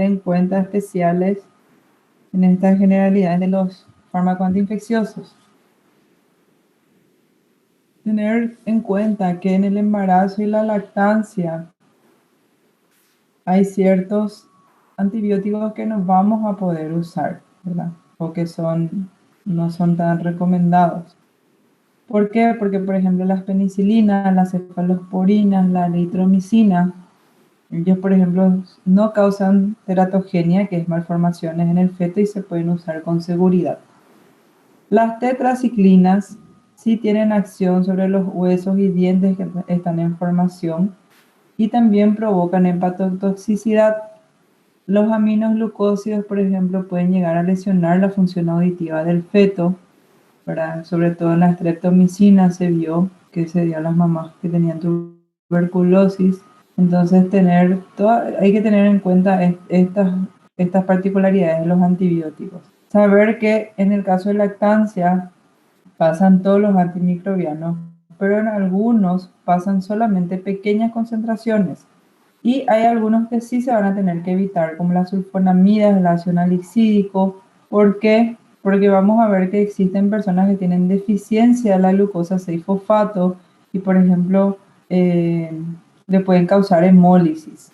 en cuenta especiales en estas generalidades de los fármacos antiinfecciosos. Tener en cuenta que en el embarazo y la lactancia hay ciertos antibióticos que no vamos a poder usar, ¿verdad? O que no son tan recomendados. ¿Por qué? Porque, por ejemplo, las penicilinas, las cefalosporinas, la eritromicina, ellos, por ejemplo, no causan teratogenia, que es malformaciones en el feto, y se pueden usar con seguridad. Las tetraciclinas sí tienen acción sobre los huesos y dientes que están en formación y también provocan hepatotoxicidad. Los aminoglucósidos, por ejemplo, pueden llegar a lesionar la función auditiva del feto, ¿verdad? Sobre todo en la streptomicina se vio que se dio a las mamás que tenían tuberculosis. Entonces hay que tener en cuenta estas particularidades de los antibióticos. Saber que en el caso de lactancia pasan todos los antimicrobianos, pero en algunos pasan solamente pequeñas concentraciones. Y hay algunos que sí se van a tener que evitar, como las sulfonamidas, el ácido salicílico. ¿Por qué? Porque vamos a ver que existen personas que tienen deficiencia de la glucosa 6-fosfato y, por ejemplo, le pueden causar hemólisis.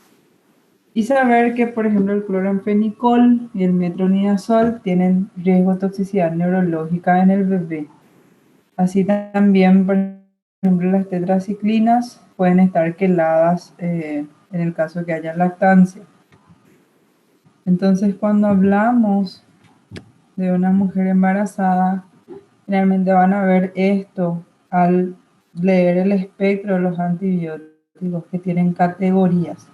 Y saber que, por ejemplo, el cloranfenicol y el metronidazol tienen riesgo de toxicidad neurológica en el bebé. Así también, por ejemplo, las tetraciclinas pueden estar queladas en el caso de que haya lactancia. Entonces, cuando hablamos de una mujer embarazada, generalmente van a ver esto al leer el espectro de los antibióticos que tienen categorías.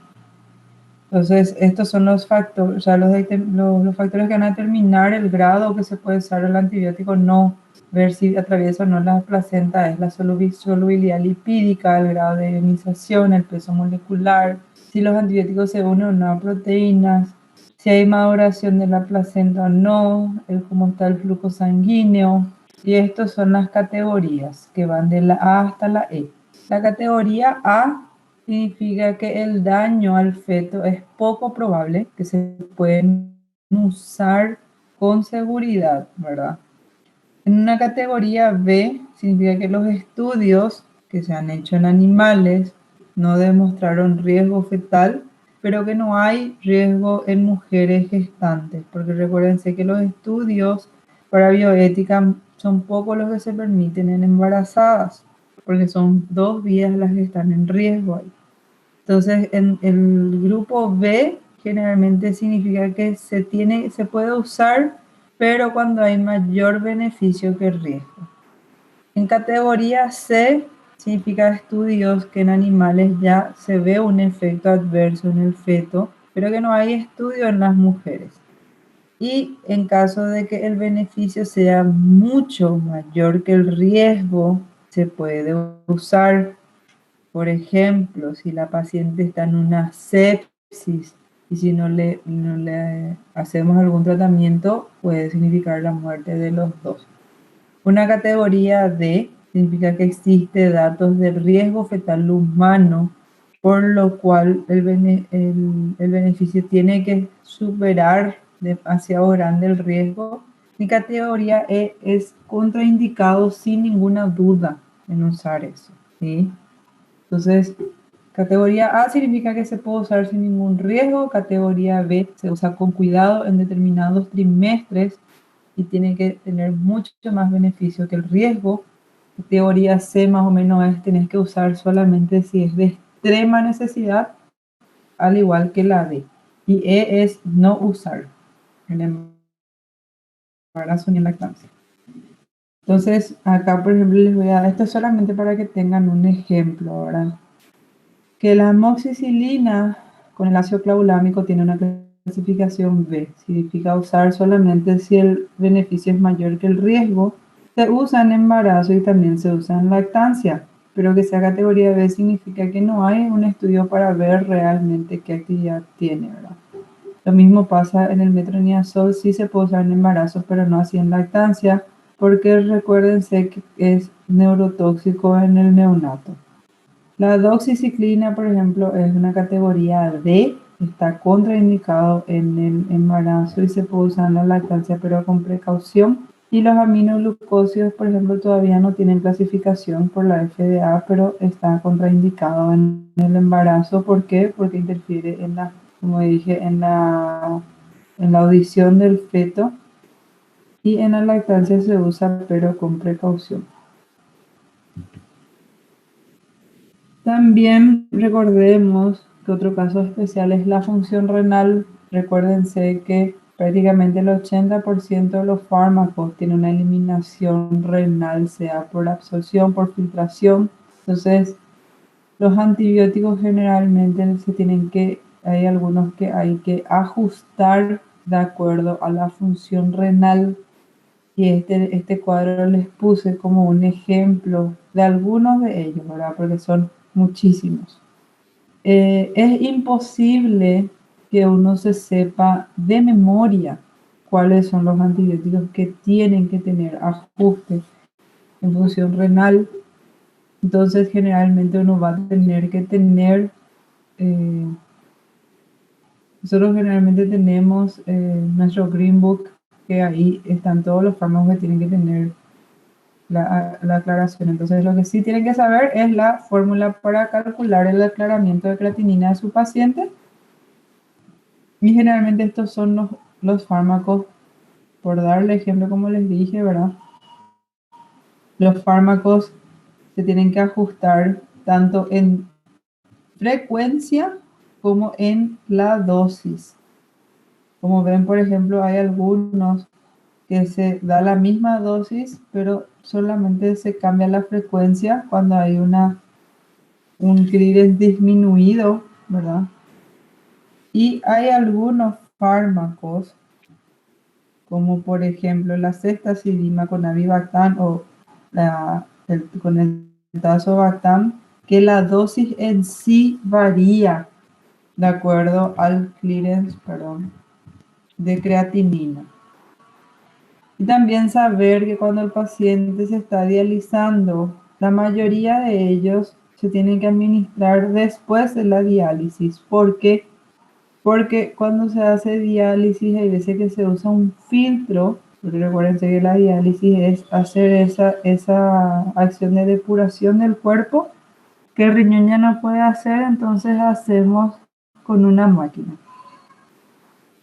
Entonces, estos son los factores, o sea, los factores que van a determinar el grado que se puede usar el antibiótico, no ver si atraviesa o no la placenta, es la solubilidad lipídica, el grado de ionización, el peso molecular, si los antibióticos se unen o no a proteínas, si hay maduración de la placenta o no, cómo está el flujo sanguíneo. Y estas son las categorías que van de la A hasta la E. La categoría A significa que el daño al feto es poco probable, que se pueden usar con seguridad, ¿verdad? En una categoría B significa que los estudios que se han hecho en animales no demostraron riesgo fetal, pero que no hay riesgo en mujeres gestantes, porque recuérdense que los estudios para bioética son pocos los que se permiten en embarazadas, porque son 2 vidas las que están en riesgo ahí. Entonces, en el grupo B generalmente significa que se puede usar, pero cuando hay mayor beneficio que riesgo. En categoría C significa estudios que en animales ya se ve un efecto adverso en el feto, pero que no hay estudio en las mujeres. Y en caso de que el beneficio sea mucho mayor que el riesgo, se puede usar. Por ejemplo, si la paciente está en una sepsis y si no le hacemos algún tratamiento, puede significar la muerte de los dos. Una categoría D significa que existe datos de riesgo fetal humano, por lo cual el beneficio tiene que superar demasiado grande el riesgo. Y categoría E es contraindicado sin ninguna duda en usar eso, ¿sí? Entonces, categoría A significa que se puede usar sin ningún riesgo. Categoría B se usa con cuidado en determinados trimestres y tiene que tener mucho más beneficio que el riesgo. Categoría C más o menos es tenés que usar solamente si es de extrema necesidad, al igual que la D. Y E es no usar en el embarazo ni en lactancia. Entonces, acá, por ejemplo, les voy a dar esto solamente para que tengan un ejemplo ahora. Que la amoxicilina con el ácido clavulámico tiene una clasificación B. Significa usar solamente si el beneficio es mayor que el riesgo. Se usa en embarazo y también se usa en lactancia. Pero que sea categoría B significa que no hay un estudio para ver realmente qué actividad tiene, ¿verdad? Lo mismo pasa en el metronidazol, sí se puede usar en embarazos, pero no así en lactancia, porque recuérdense que es neurotóxico en el neonato. La doxiciclina, por ejemplo, es una categoría D está contraindicado en el embarazo y se puede usar en la lactancia, pero con precaución. Y los aminoglucósidos, por ejemplo, todavía no tienen clasificación por la FDA, pero está contraindicado en el embarazo. ¿Por qué? Porque interfiere en la, como dije, en la audición del feto, y en la lactancia se usa, pero con precaución. También recordemos que otro caso especial es la función renal. Recuérdense que prácticamente el 80% de los fármacos tienen una eliminación renal, sea por absorción, por filtración. Entonces, los antibióticos generalmente hay algunos que hay que ajustar de acuerdo a la función renal. Y este cuadro les puse como un ejemplo de algunos de ellos, ¿verdad? Porque son muchísimos. Es imposible que uno se sepa de memoria cuáles son los antibióticos que tienen que tener ajuste en función renal. Entonces, generalmente uno va a tener que tener, eh, nosotros generalmente tenemos nuestro Green Book, que ahí están todos los fármacos que tienen que tener la aclaración. Entonces, lo que sí tienen que saber es la fórmula para calcular el aclaramiento de creatinina de su paciente. Y generalmente estos son los fármacos, por darle ejemplo, como les dije, ¿verdad? Los fármacos se tienen que ajustar tanto en frecuencia como en la dosis. Como ven, por ejemplo, hay algunos que se da la misma dosis, pero solamente se cambia la frecuencia cuando hay un clearance disminuido, ¿verdad? Y hay algunos fármacos, como por ejemplo la ceftazidima con avibactam o con el tazobactam, que la dosis en sí varía de acuerdo al clearance, perdón, de creatinina. Y también saber que cuando el paciente se está dializando, la mayoría de ellos se tienen que administrar después de la diálisis. ¿Por qué? Porque cuando se hace diálisis hay veces que se usa un filtro, porque recuerden que la diálisis es hacer esa acción de depuración del cuerpo que el riñón ya no puede hacer, entonces hacemos con una máquina.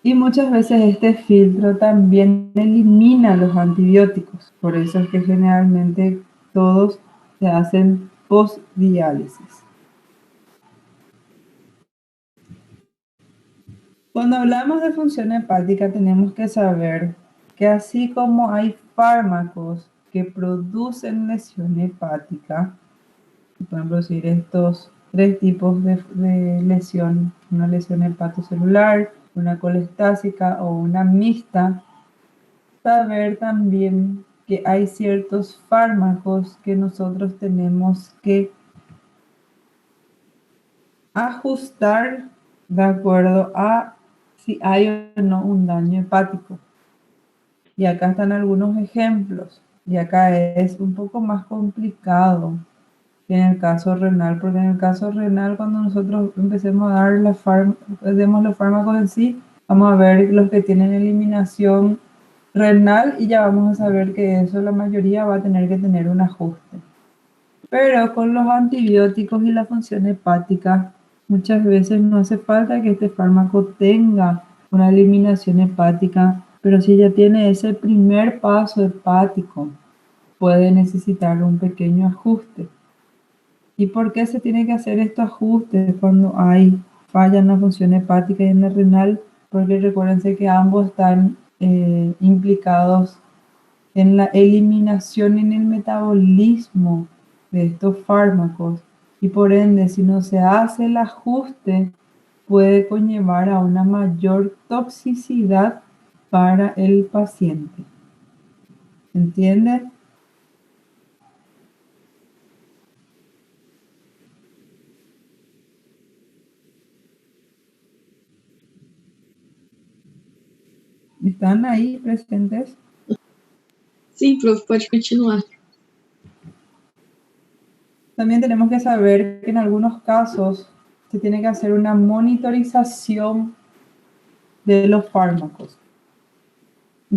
Y muchas veces este filtro también elimina los antibióticos. Por eso es que generalmente todos se hacen post-diálisis. Cuando hablamos de función hepática tenemos que saber que así como hay fármacos que producen lesión hepática, pueden producir estos tres tipos de lesión: una lesión hepatocelular, una colestásica o una mixta. Saber también que hay ciertos fármacos que nosotros tenemos que ajustar de acuerdo a si hay o no un daño hepático. Y acá están algunos ejemplos. Y acá es un poco más complicado que en el caso renal, porque en el caso renal, cuando nosotros empecemos a dar demos los fármacos en sí, vamos a ver los que tienen eliminación renal y ya vamos a saber que eso la mayoría va a tener que tener un ajuste. Pero con los antibióticos y la función hepática, muchas veces no hace falta que este fármaco tenga una eliminación hepática, pero si ya tiene ese primer paso hepático, puede necesitar un pequeño ajuste. ¿Y por qué se tiene que hacer estos ajustes cuando hay falla en la función hepática y en la renal? Porque recuérdense que ambos están implicados en la eliminación y en el metabolismo de estos fármacos, y por ende, si no se hace el ajuste, puede conllevar a una mayor toxicidad para el paciente. ¿Entiende? ¿Están ahí presentes? Sim, prof, pode continuar. También tenemos que saber que en algunos casos se tiene que hacer una monitorización de los fármacos.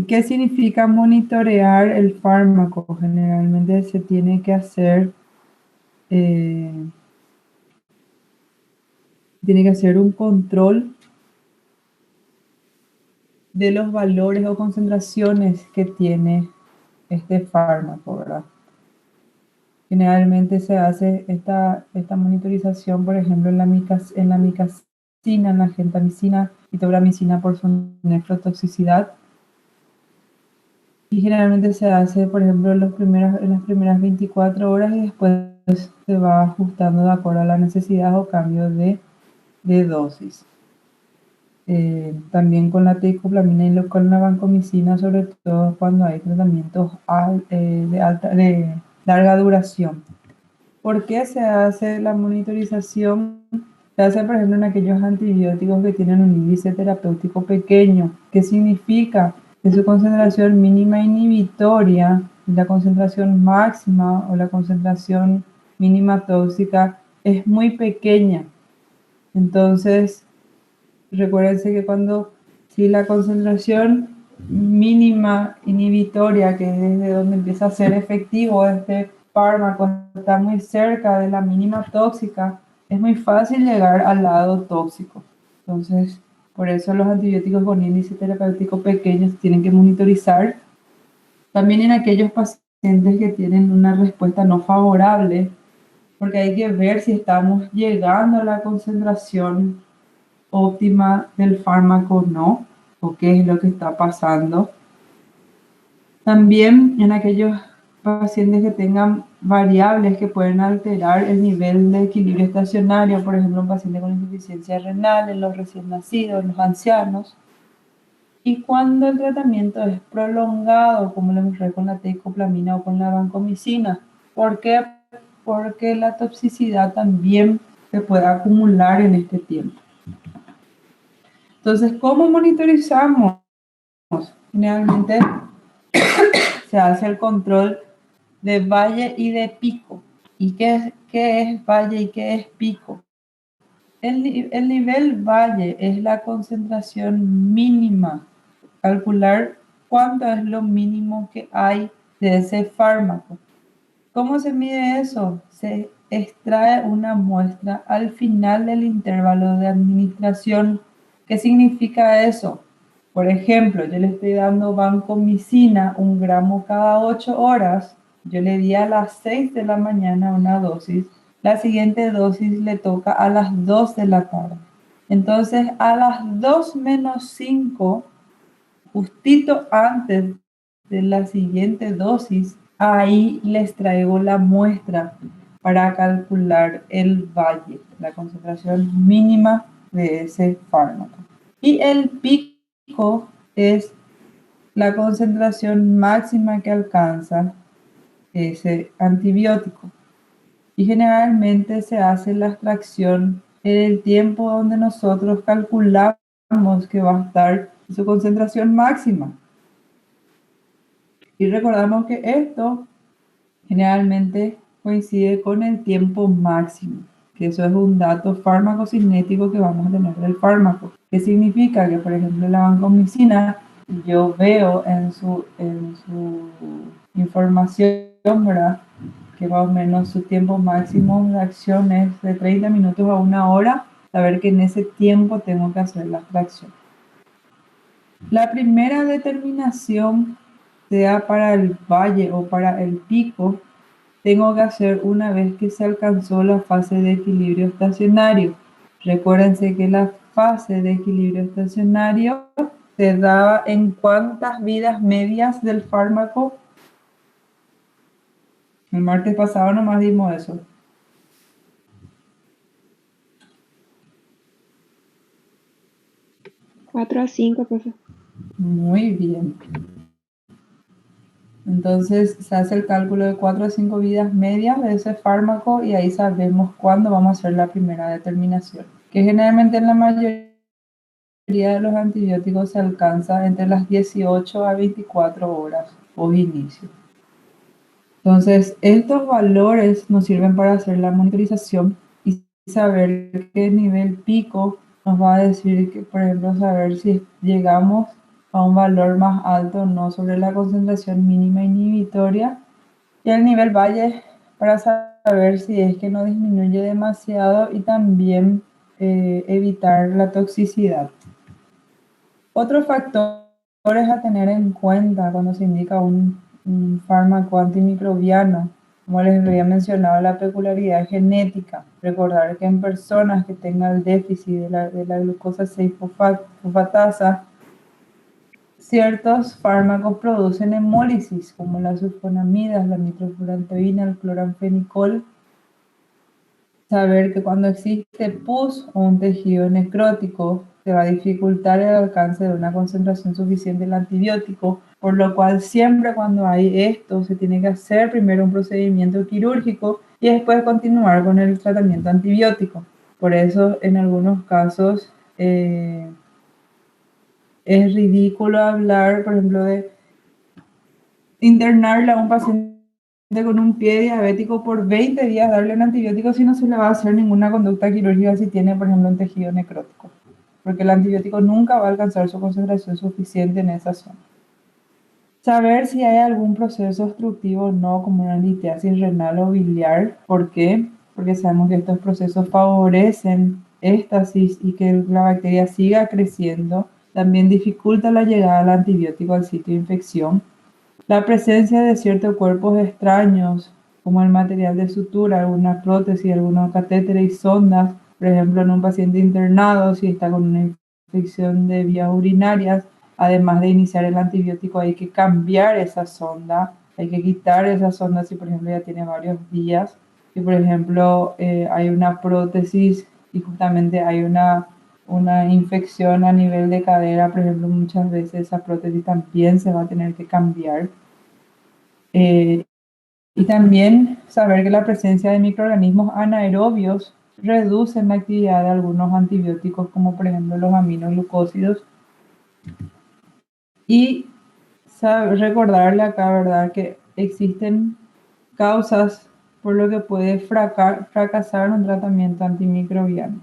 ¿Qué significa monitorear el fármaco? Generalmente se tiene que hacer un control de los valores o concentraciones que tiene este fármaco, ¿verdad? Generalmente se hace esta monitorización, por ejemplo, en la micacina, en la gentamicina y tobramicina por su nefrotoxicidad. Y generalmente se hace, por ejemplo, en las primeras 24 horas y después se va ajustando de acuerdo a la necesidad o cambio de dosis. También con la teicoplamina y con la vancomicina, sobre todo cuando hay tratamientos de larga duración. ¿Por qué se hace la monitorización? Se hace, por ejemplo, en aquellos antibióticos que tienen un índice terapéutico pequeño. ¿Qué significa? Que su concentración mínima inhibitoria, la concentración máxima o la concentración mínima tóxica es muy pequeña. Entonces, recuérdense que si la concentración mínima inhibitoria, que es desde donde empieza a ser efectivo este fármaco, está muy cerca de la mínima tóxica, es muy fácil llegar al lado tóxico. Entonces, por eso los antibióticos con índice terapéutico pequeños tienen que monitorizar. También en aquellos pacientes que tienen una respuesta no favorable, porque hay que ver si estamos llegando a la concentración óptima del fármaco o no, o qué es lo que está pasando. También en aquellos pacientes que tengan variables que pueden alterar el nivel de equilibrio estacionario, por ejemplo, un paciente con insuficiencia renal, en los recién nacidos, en los ancianos. Y cuando el tratamiento es prolongado, como lo mostré con la teicoplamina o con la vancomicina. ¿Por qué? Porque la toxicidad también se puede acumular en este tiempo. Entonces, ¿cómo monitorizamos? Generalmente se hace el control de valle y de pico. ¿Y qué es valle y qué es pico? El nivel valle es la concentración mínima. Calcular cuánto es lo mínimo que hay de ese fármaco. ¿Cómo se mide eso? Se extrae una muestra al final del intervalo de administración. ¿Qué significa eso? Por ejemplo, yo le estoy dando vancomicina 1 gramo cada 8 horas. Yo le di a las 6 de la mañana una dosis. La siguiente dosis le toca a las 2 de la tarde. Entonces, a las 2 menos 5, justito antes de la siguiente dosis, ahí les traigo la muestra para calcular el valle, la concentración mínima de ese fármaco. Y el pico es la concentración máxima que alcanza ese antibiótico. Y generalmente se hace la extracción en el tiempo donde nosotros calculamos que va a estar su concentración máxima. Y recordamos que esto generalmente coincide con el tiempo máximo, que eso es un dato farmacocinético que vamos a tener del fármaco. ¿Qué significa? Que, por ejemplo, la vancomicina, yo veo en su información, ¿verdad?, que más o menos su tiempo máximo de acción es de 30 minutos a 1 hora, saber que en ese tiempo tengo que hacer la extracción. La primera determinación, sea para el valle o para el pico, tengo que hacer una vez que se alcanzó la fase de equilibrio estacionario. Recuérdense que la fase de equilibrio estacionario se da en cuántas vidas medias del fármaco. El martes pasado nomás dimos eso. Cuatro a 5, profe. Muy bien. Entonces se hace el cálculo de 4 a 5 vidas medias de ese fármaco y ahí sabemos cuándo vamos a hacer la primera determinación. Que generalmente en la mayoría de los antibióticos se alcanza entre las 18 a 24 horas post inicio. Entonces, estos valores nos sirven para hacer la monitorización y saber qué nivel pico nos va a decir que, por ejemplo, saber si llegamos a un valor más alto o no sobre la concentración mínima inhibitoria, y el nivel valle para saber si es que no disminuye demasiado, y también evitar la toxicidad. Otros factores a tener en cuenta cuando se indica un fármaco antimicrobiano, como les había mencionado, la peculiaridad genética. Recordar que en personas que tengan el déficit de la glucosa 6-fosfatasa, ciertos fármacos producen hemólisis, como las sulfonamidas, la nitrofurantoína, el cloranfenicol. Saber que cuando existe pus o un tejido necrótico, se va a dificultar el alcance de una concentración suficiente del antibiótico, por lo cual siempre cuando hay esto se tiene que hacer primero un procedimiento quirúrgico y después continuar con el tratamiento antibiótico. Por eso en algunos casos es ridículo hablar, por ejemplo, de internarle a un paciente con un pie diabético por 20 días, darle un antibiótico si no se le va a hacer ninguna conducta quirúrgica si tiene, por ejemplo, un tejido necrótico, porque el antibiótico nunca va a alcanzar su concentración suficiente en esa zona. Saber si hay algún proceso obstructivo o no, como una litiasis renal o biliar. ¿Por qué? Porque sabemos que estos procesos favorecen éstasis y que la bacteria siga creciendo. También dificulta la llegada del antibiótico al sitio de infección. La presencia de ciertos cuerpos extraños, como el material de sutura, alguna prótesis, algunos catéteres y sondas, por ejemplo, en un paciente internado, si está con una infección de vías urinarias, además de iniciar el antibiótico, hay que cambiar esa sonda, hay que quitar esa sonda si, por ejemplo, ya tiene varios días. Si, por ejemplo, hay una prótesis y justamente hay una infección a nivel de cadera, por ejemplo, muchas veces esa prótesis también se va a tener que cambiar. Y también saber que la presencia de microorganismos anaerobios reduce la actividad de algunos antibióticos, como por ejemplo los aminoglucósidos. Y recordarle acá, ¿verdad?, que existen causas por lo que puede fracasar un tratamiento antimicrobiano.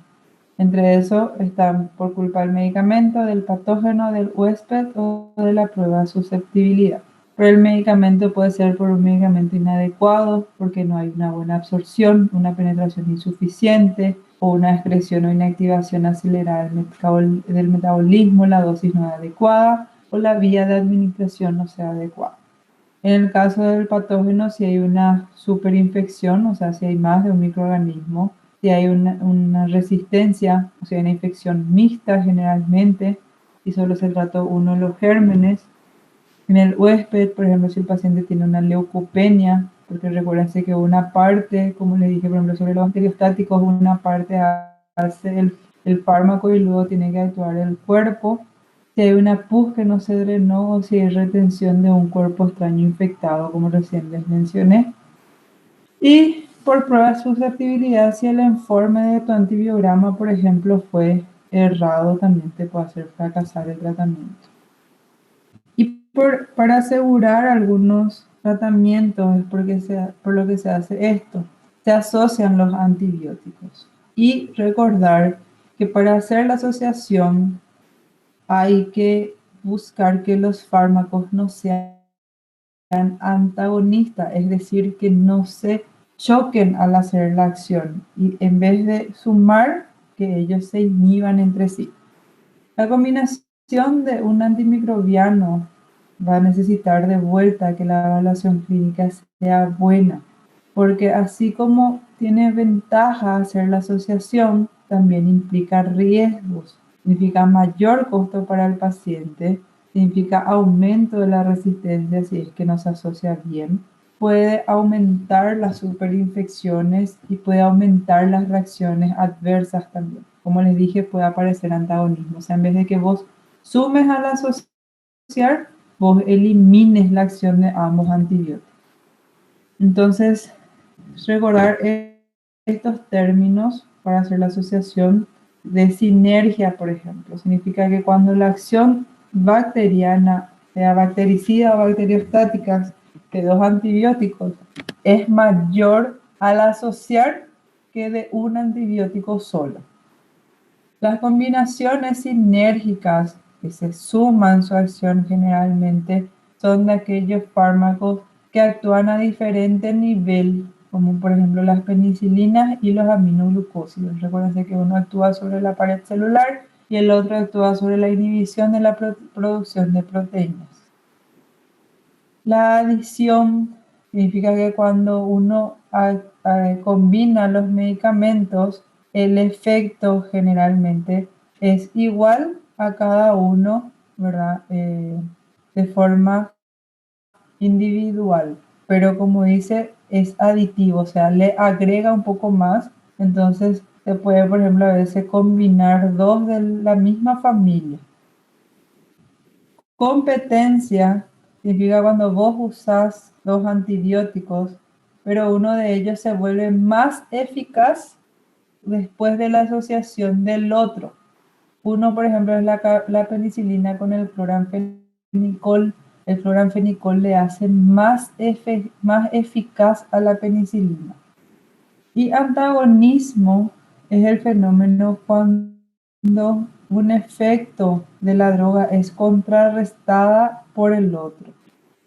Entre eso están por culpa del medicamento, del patógeno, del huésped o de la prueba de susceptibilidad. Pero el medicamento puede ser por un medicamento inadecuado, porque no hay una buena absorción, una penetración insuficiente o una excreción o inactivación acelerada del metabolismo, la dosis no es adecuada o la vía de administración no sea adecuada. En el caso del patógeno, si hay una superinfección, o sea, si hay más de un microorganismo, si hay una resistencia, o sea, una infección mixta generalmente, y solo se trató uno de los gérmenes. En el huésped, por ejemplo, si el paciente tiene una leucopenia, porque recuérdense que una parte, como les dije, por ejemplo, sobre los bacteriostáticos, una parte hace el fármaco y luego tiene que actuar el cuerpo. Si hay una pus que no se drenó o si hay retención de un cuerpo extraño infectado, como recién les mencioné. Y por prueba de susceptibilidad, si el informe de tu antibiograma, por ejemplo, fue errado, también te puede hacer fracasar el tratamiento. Y para asegurar algunos tratamientos, es por lo que se hace esto, se asocian los antibióticos. Y recordar que para hacer la asociación hay que buscar que los fármacos no sean antagonistas, es decir, que no se choquen al hacer la acción y en vez de sumar, que ellos se inhiban entre sí. La combinación de un antimicrobiano va a necesitar de vuelta que la evaluación clínica sea buena, porque así como tiene ventaja hacer la asociación, también implica riesgos. Significa mayor costo para el paciente, significa aumento de la resistencia si es que no se asocia bien, puede aumentar las superinfecciones y puede aumentar las reacciones adversas también. Como les dije, puede aparecer antagonismo. O sea, en vez de que vos sumes al asociar, vos elimines la acción de ambos antibióticos. Entonces, recordar estos términos para hacer la asociación de sinergia, por ejemplo. Significa que cuando la acción bacteriana, sea bactericida o bacteriostática, de dos antibióticos, es mayor al asociar que de un antibiótico solo. Las combinaciones sinérgicas que se suman su acción generalmente son de aquellos fármacos que actúan a diferente nivel, como por ejemplo las penicilinas y los aminoglucósidos. Recuerden que uno actúa sobre la pared celular y el otro actúa sobre la inhibición de la producción de proteínas. La adición significa que cuando uno combina los medicamentos, el efecto generalmente es igual a cada uno, ¿verdad? De forma individual, pero como dice, es aditivo, o sea, le agrega un poco más. Entonces, se puede, por ejemplo, a veces combinar dos de la misma familia. Competencia significa cuando vos usás dos antibióticos, pero uno de ellos se vuelve más eficaz después de la asociación del otro. Uno, por ejemplo, es la penicilina con el cloranfenicol. El cloranfenicol le hace más eficaz a la penicilina. Y antagonismo es el fenómeno cuando un efecto de la droga es contrarrestada por el otro.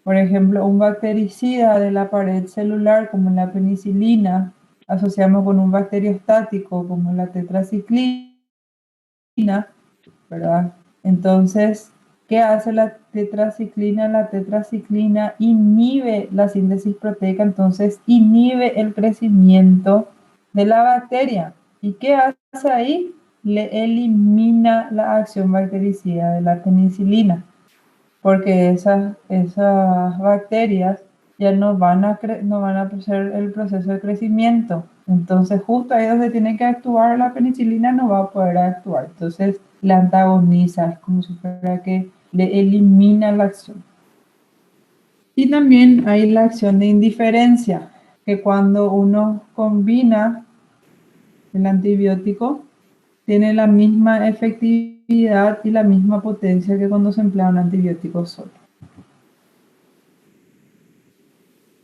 Por ejemplo, un bactericida de la pared celular, como la penicilina, asociamos con un bacteriostático, como la tetraciclina, ¿verdad? Entonces, ¿qué hace la tetraciclina? La tetraciclina inhibe la síntesis proteica, entonces inhibe el crecimiento de la bacteria. ¿Y qué hace ahí? Le elimina la acción bactericida de la penicilina, porque esas bacterias ya no van a hacer el proceso de crecimiento. Entonces, justo ahí donde tiene que actuar la penicilina no va a poder actuar. Entonces, la antagoniza, es como si fuera que le elimina la acción. Y también hay la acción de indiferencia, que cuando uno combina el antibiótico, tiene la misma efectividad y la misma potencia que cuando se emplea un antibiótico solo.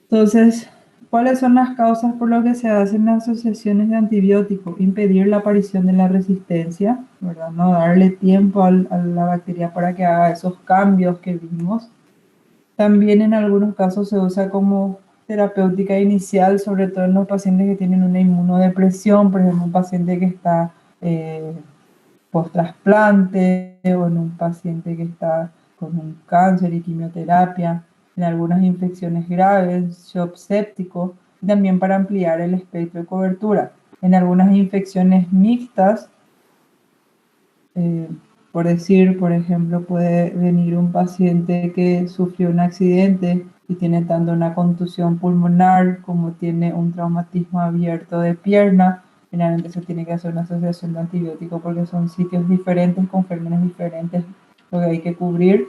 Entonces, ¿cuáles son las causas por las que se hacen las asociaciones de antibióticos? Impedir la aparición de la resistencia, ¿verdad? No darle tiempo a la bacteria para que haga esos cambios que vimos. También en algunos casos se usa como terapéutica inicial, sobre todo en los pacientes que tienen una inmunodepresión, por ejemplo, un paciente que está post-trasplante o en un paciente que está con un cáncer y quimioterapia, en algunas infecciones graves, shock séptico, y también para ampliar el espectro de cobertura. En algunas infecciones mixtas, por decir, por ejemplo, puede venir un paciente que sufrió un accidente y tiene tanto una contusión pulmonar como tiene un traumatismo abierto de pierna. Generalmente se tiene que hacer una asociación de antibióticos porque son sitios diferentes con gérmenes diferentes lo que hay que cubrir.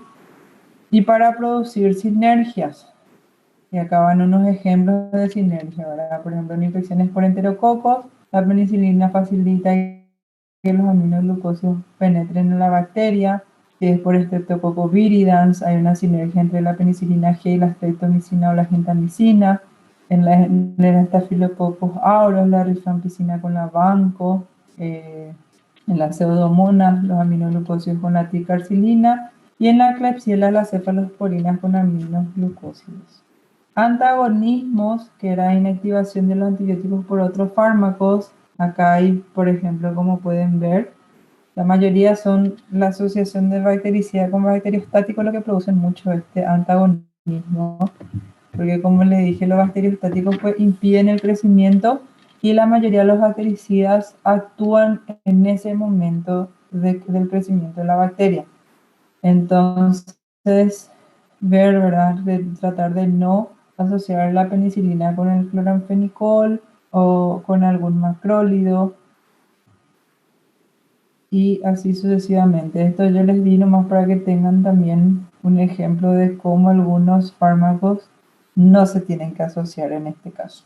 Y para producir sinergias. Y acá van unos ejemplos de sinergia, ¿verdad? Por ejemplo, en infecciones por enterococos, la penicilina facilita que los aminoglucósidos penetren en la bacteria. Si es por Streptococcus viridans, hay una sinergia entre la penicilina G y la streptomicina o la gentamicina. En la Staphylococcus aureus, la rifampicina con la banco. En la pseudomonas, los aminoglucósidos con la ticarcilina. Y en la Klebsiella, las cefalosporinas con aminoglucósidos. Antagonismos, que era inactivación de los antibióticos por otros fármacos. Acá hay, por ejemplo, como pueden ver, la mayoría son la asociación de bactericida con bacteriostático lo que producen mucho este antagonismo, porque como les dije, los bacteriostáticos pues impiden el crecimiento y la mayoría de los bactericidas actúan en ese momento del crecimiento de la bacteria. Entonces, ¿verdad? Tratar de no asociar la penicilina con el cloranfenicol o con algún macrólido y así sucesivamente. Esto yo les di nomás para que tengan también un ejemplo de cómo algunos fármacos no se tienen que asociar en este caso.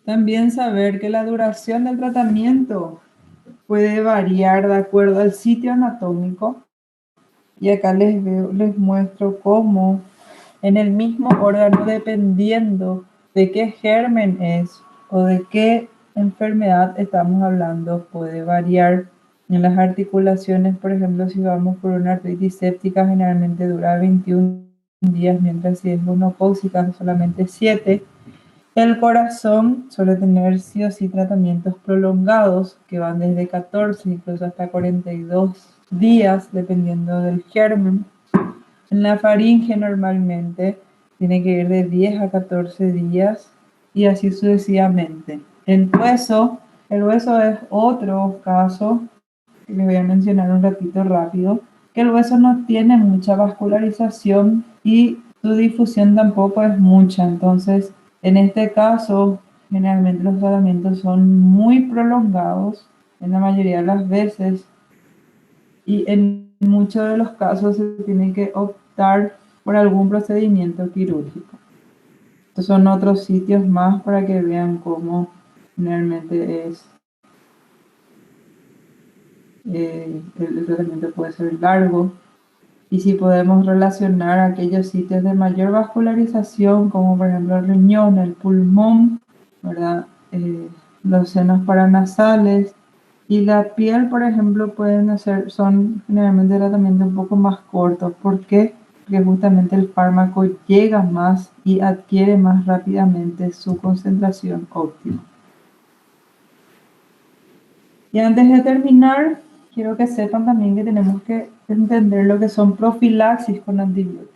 También saber que la duración del tratamiento puede variar de acuerdo al sitio anatómico Y acá les muestro cómo en el mismo órgano, dependiendo de qué germen es o de qué enfermedad estamos hablando, puede variar. En las articulaciones, por ejemplo, si vamos por una artritis séptica, generalmente dura 21 días, mientras si es gonocócica solamente 7. El corazón suele tener sí o sí tratamientos prolongados que van desde 14 incluso hasta 42 días, dependiendo del germen. En la faringe normalmente tiene que ir de 10 a 14 días y así sucesivamente. El hueso es otro caso que les voy a mencionar un ratito rápido, que el hueso no tiene mucha vascularización y su difusión tampoco es mucha. Entonces, en este caso, generalmente los tratamientos son muy prolongados en la mayoría de las veces y en muchos de los casos se tiene que optar por algún procedimiento quirúrgico. Estos son otros sitios más para que vean cómo generalmente es el tratamiento puede ser largo. Y si podemos relacionar aquellos sitios de mayor vascularización, como por ejemplo el riñón, el pulmón, ¿verdad? Los senos paranasales y la piel, por ejemplo, son generalmente tratamientos un poco más cortos. ¿Por qué? Porque justamente el fármaco llega más y adquiere más rápidamente su concentración óptima. Y antes de terminar, quiero que sepan también que tenemos que entender lo que son profilaxis con antibióticos.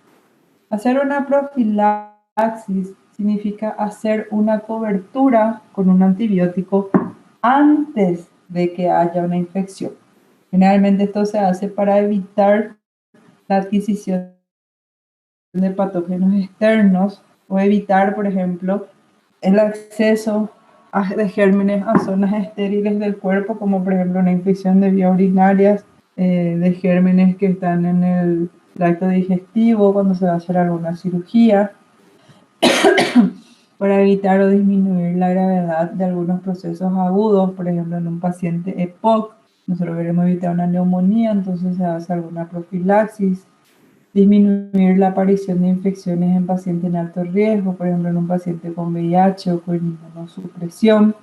Hacer una profilaxis significa hacer una cobertura con un antibiótico antes de que haya una infección. Generalmente esto se hace para evitar la adquisición de patógenos externos o evitar, por ejemplo, el acceso de gérmenes a zonas estériles del cuerpo, como por ejemplo una infección de vías urinarias, de gérmenes que están en el tracto digestivo cuando se va a hacer alguna cirugía, para evitar o disminuir la gravedad de algunos procesos agudos, por ejemplo en un paciente EPOC. Nosotros queremos evitar una neumonía, entonces se hace alguna profilaxis. Disminuir la aparición de infecciones en pacientes en alto riesgo, por ejemplo en un paciente con VIH o con inmunosupresión.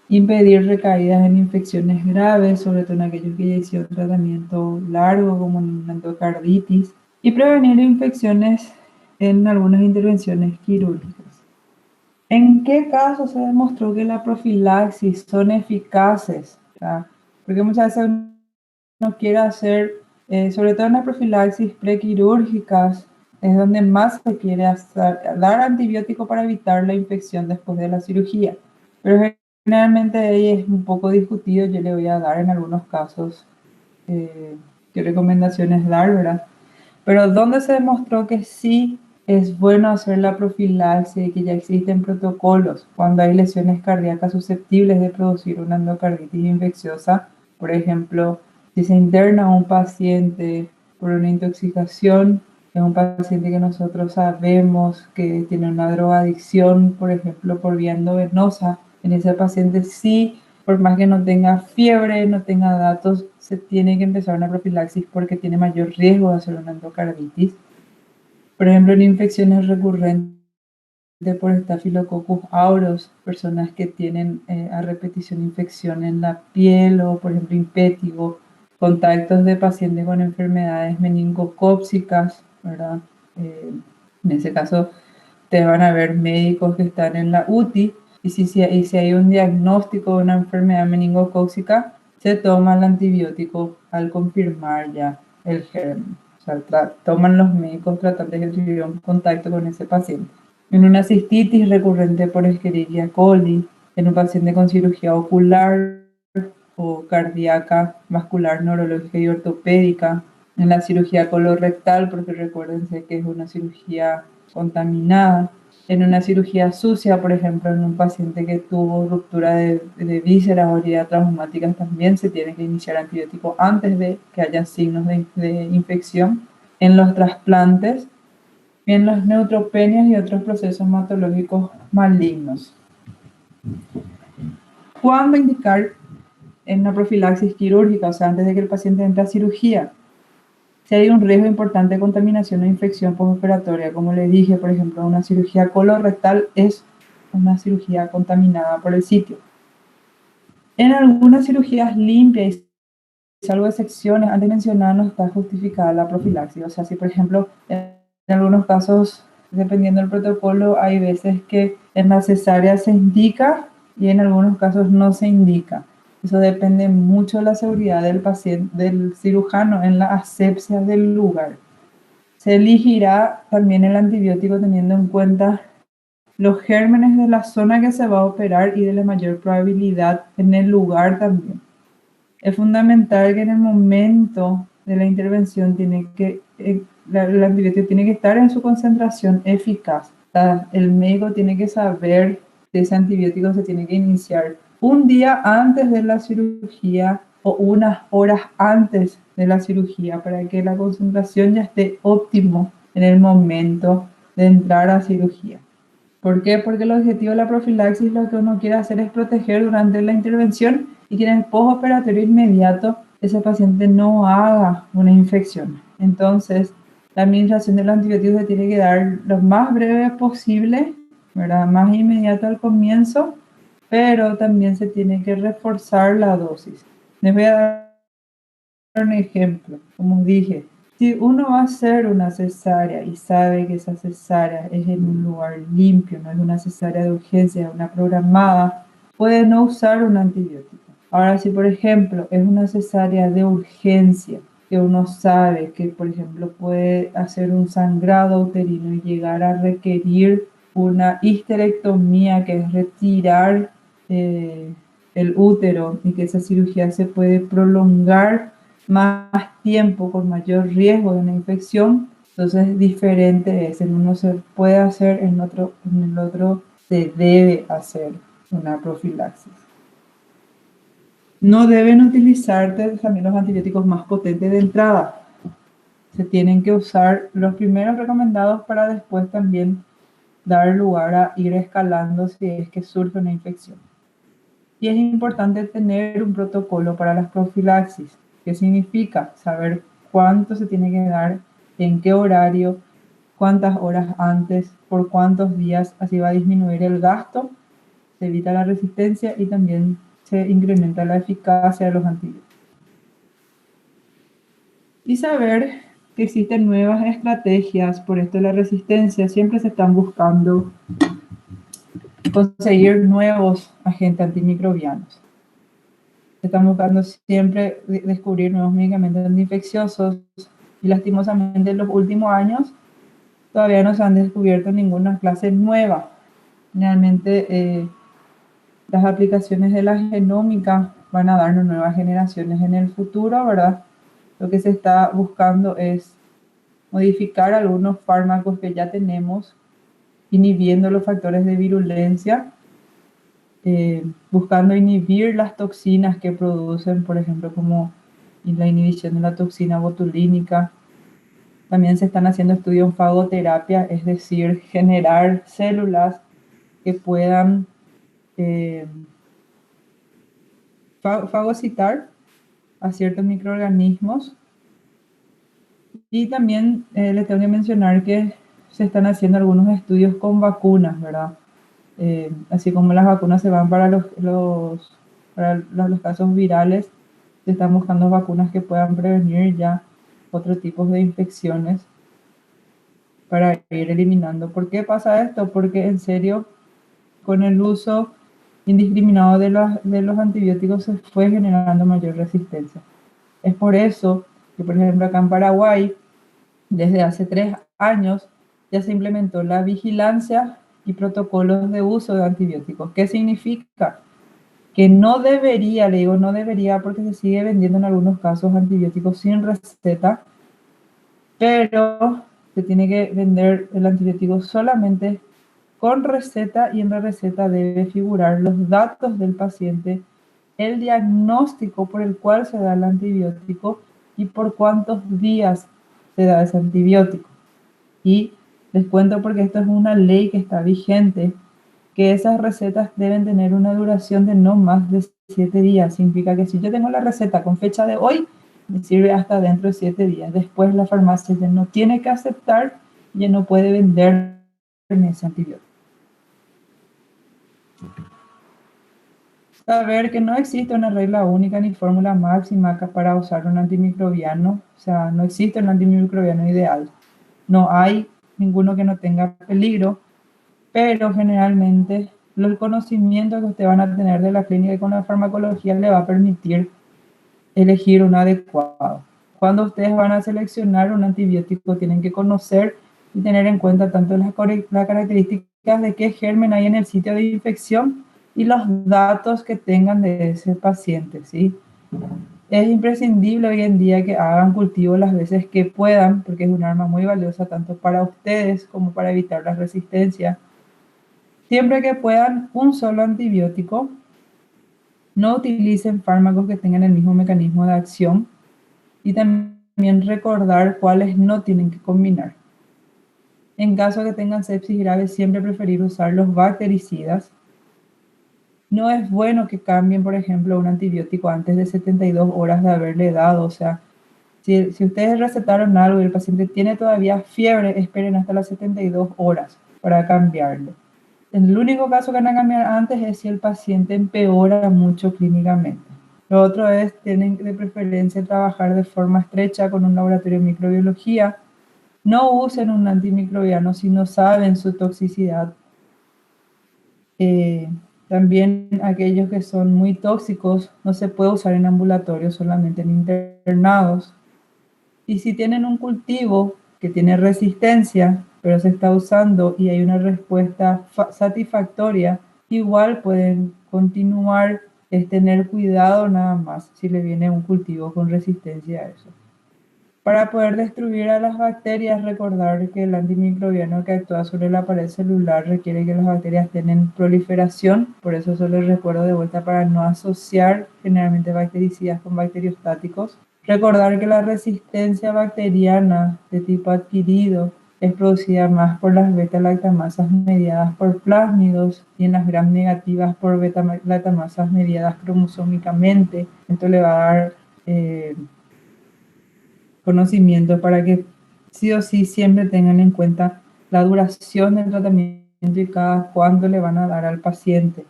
Impedir recaídas en infecciones graves, sobre todo en aquellos que ya hicieron tratamiento largo, como en endocarditis. Y prevenir infecciones en algunas intervenciones quirúrgicas. ¿En qué casos se demostró que la profilaxis son eficaces? Porque muchas veces uno quiere hacer, sobre todo en las profilaxis prequirúrgicas, es donde más se quiere dar antibiótico para evitar la infección después de la cirugía. Pero generalmente ahí es un poco discutido. Yo le voy a dar en algunos casos qué recomendaciones dar, ¿verdad? Pero donde se demostró que sí es bueno hacer la profilaxis y que ya existen protocolos cuando hay lesiones cardíacas susceptibles de producir una endocarditis infecciosa. Por ejemplo, si se interna un paciente por una intoxicación, es un paciente que nosotros sabemos que tiene una drogadicción, por ejemplo, por vía endovenosa, en ese paciente sí, por más que no tenga fiebre, no tenga datos, se tiene que empezar una profilaxis porque tiene mayor riesgo de hacer una endocarditis. Por ejemplo, en infecciones recurrentes por Staphylococcus aureus, personas que tienen a repetición infección en la piel o, por ejemplo, impétigo, contactos de pacientes con enfermedades meningocócicas, ¿verdad? En ese caso, te van a ver médicos que están en la UTI y si hay un diagnóstico de una enfermedad meningocócica, se toma el antibiótico al confirmar ya el germen. O sea, toman los médicos tratantes que tuvieron contacto con ese paciente. En una cistitis recurrente por Escherichia coli, en un paciente con cirugía ocular o cardíaca, vascular, neurológica y ortopédica, en la cirugía colorectal, porque recuérdense que es una cirugía contaminada, en una cirugía sucia, por ejemplo, en un paciente que tuvo ruptura de vísceras o heridas traumáticas, también se tiene que iniciar antibiótico antes de que haya signos de infección. En los trasplantes, en las neutropenias y otros procesos hematológicos malignos. ¿Cuándo indicar en una profilaxis quirúrgica? O sea, antes de que el paciente entre a cirugía. Si hay un riesgo importante de contaminación o infección postoperatoria, como le dije, por ejemplo, una cirugía colorectal es una cirugía contaminada por el sitio. En algunas cirugías limpias, salvo excepciones antes mencionadas, no está justificada la profilaxis. O sea, si por ejemplo, en algunos casos, dependiendo del protocolo, hay veces que en la cesárea se indica y en algunos casos no se indica. Eso depende mucho de la seguridad del paciente, del cirujano en la asepsia del lugar. Se elegirá también el antibiótico teniendo en cuenta los gérmenes de la zona que se va a operar y de la mayor probabilidad en el lugar también. Es fundamental que en el momento de la intervención el antibiótico tiene que estar en su concentración eficaz. El médico tiene que saber que ese antibiótico se tiene que iniciar un día antes de la cirugía o unas horas antes de la cirugía para que la concentración ya esté óptimo en el momento de entrar a cirugía. ¿Por qué? Porque el objetivo de la profilaxis lo que uno quiere hacer es proteger durante la intervención y que en el postoperatorio inmediato ese paciente no haga una infección. Entonces, la administración del antibiótico se tiene que dar lo más breve posible, ¿verdad? Más inmediato al comienzo, pero también se tiene que reforzar la dosis. Les voy a dar un ejemplo. Como dije, si uno va a hacer una cesárea y sabe que esa cesárea es en un lugar limpio, no es una cesárea de urgencia, es una programada, puede no usar un antibiótico. Ahora, si por ejemplo es una cesárea de urgencia, que uno sabe que por ejemplo puede hacer un sangrado uterino y llegar a requerir una histerectomía, que es retirar el útero, y que esa cirugía se puede prolongar más tiempo con mayor riesgo de una infección, entonces diferente es. En uno se puede hacer, en el otro se debe hacer una profilaxis. No deben utilizarse también los antibióticos más potentes de entrada. Se tienen que usar los primeros recomendados para después también dar lugar a ir escalando si es que surge una infección. Y es importante tener un protocolo para las profilaxis. ¿Qué significa? Saber cuánto se tiene que dar, en qué horario, cuántas horas antes, por cuántos días. Así va a disminuir el gasto, se evita la resistencia y también se incrementa la eficacia de los antibióticos. Y saber que existen nuevas estrategias, por esto de la resistencia, siempre se están buscando conseguir nuevos agentes antimicrobianos. Están buscando siempre descubrir nuevos medicamentos antiinfecciosos y lastimosamente en los últimos años todavía no se han descubierto ninguna clase nueva. Realmente las aplicaciones de la genómica van a darnos nuevas generaciones en el futuro, ¿verdad? Lo que se está buscando es modificar algunos fármacos que ya tenemos, inhibiendo los factores de virulencia, buscando inhibir las toxinas que producen, por ejemplo, como la inhibición de la toxina botulínica. También se están haciendo estudios en fagoterapia, es decir, generar células que puedan fagocitar a ciertos microorganismos. Y también les tengo que mencionar que se están haciendo algunos estudios con vacunas, ¿verdad? Así como las vacunas se van para los casos virales, se están buscando vacunas que puedan prevenir ya otros tipos de infecciones para ir eliminando. ¿Por qué pasa esto? Porque en serio, con el uso indiscriminado de los antibióticos se fue generando mayor resistencia. Es por eso que, por ejemplo, acá en Paraguay, desde hace 3 años, ya se implementó la vigilancia y protocolos de uso de antibióticos. ¿Qué significa? Que no debería, le digo no debería porque se sigue vendiendo en algunos casos antibióticos sin receta, pero se tiene que vender el antibiótico solamente con receta, y en la receta debe figurar los datos del paciente, el diagnóstico por el cual se da el antibiótico y por cuántos días se da ese antibiótico. Y les cuento, porque esto es una ley que está vigente, que esas recetas deben tener una duración de no más de 7 días. Significa que si yo tengo la receta con fecha de hoy, Me sirve hasta dentro de 7 días. Después la farmacia ya no tiene que aceptar, ya no puede vender ese antibiótico. Saber que no existe una regla única ni fórmula máxima para usar un antimicrobiano. O sea, no existe un antimicrobiano ideal. No hay ninguno que no tenga peligro, pero generalmente el conocimiento que ustedes van a tener de la clínica y con la farmacología le va a permitir elegir un adecuado. Cuando ustedes van a seleccionar un antibiótico, tienen que conocer y tener en cuenta tanto las características de qué germen hay en el sitio de infección y los datos que tengan de ese paciente, ¿sí? Es imprescindible hoy en día que hagan cultivo las veces que puedan, porque es un arma muy valiosa tanto para ustedes como para evitar la resistencia. Siempre que puedan, un solo antibiótico. No utilicen fármacos que tengan el mismo mecanismo de acción y también recordar cuáles no tienen que combinar. En caso de que tengan sepsis grave, siempre preferir usar los bactericidas. No es bueno que cambien, por ejemplo, un antibiótico antes de 72 horas de haberle dado. O sea, si ustedes recetaron algo y el paciente tiene todavía fiebre, esperen hasta las 72 horas para cambiarlo. El único caso que van a cambiar antes es si el paciente empeora mucho clínicamente. Lo otro es, tienen de preferencia trabajar de forma estrecha con un laboratorio de microbiología. No usen un antimicrobiano si no saben su toxicidad. También aquellos que son muy tóxicos no se puede usar en ambulatorio, solamente en internados. Y si tienen un cultivo que tiene resistencia, pero se está usando y hay una respuesta satisfactoria, igual pueden continuar, es tener cuidado nada más si le viene un cultivo con resistencia a eso. Para poder destruir a las bacterias, recordar que el antimicrobiano que actúa sobre la pared celular requiere que las bacterias estén en proliferación, por eso solo les recuerdo de vuelta para no asociar generalmente bactericidas con bacteriostáticos. Recordar que la resistencia bacteriana de tipo adquirido es producida más por las beta-lactamasas mediadas por plásmidos y en las gram negativas por beta-lactamasas mediadas cromosómicamente. Esto le va a dar conocimiento para que sí o sí siempre tengan en cuenta la duración del tratamiento y cada cuándo le van a dar al paciente.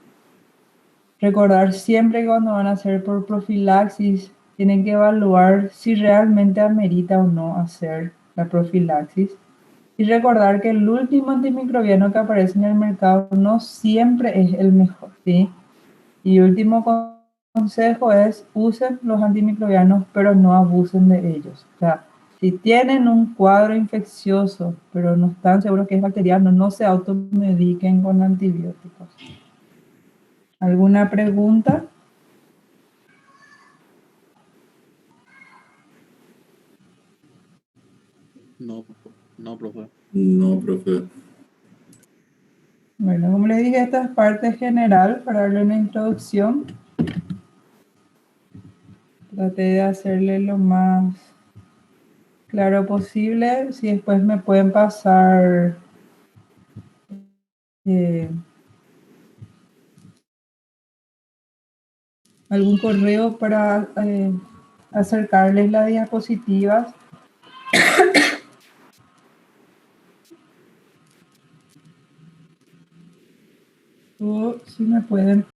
Recordar siempre que cuando van a hacer por profilaxis, tienen que evaluar si realmente amerita o no hacer la profilaxis. Y recordar que el último antimicrobiano que aparece en el mercado no siempre es el mejor, ¿sí? Y último consejo es, usen los antimicrobianos, pero no abusen de ellos. O sea, si tienen un cuadro infeccioso, pero no están seguros que es bacteriano, no se automediquen con antibióticos. ¿Alguna pregunta? No, no, profe. No, profe. Bueno, como les dije, esta es parte general para darle una introducción. Traté de hacerle lo más claro posible. Si después me pueden pasar algún correo para acercarles las diapositivas. O si me pueden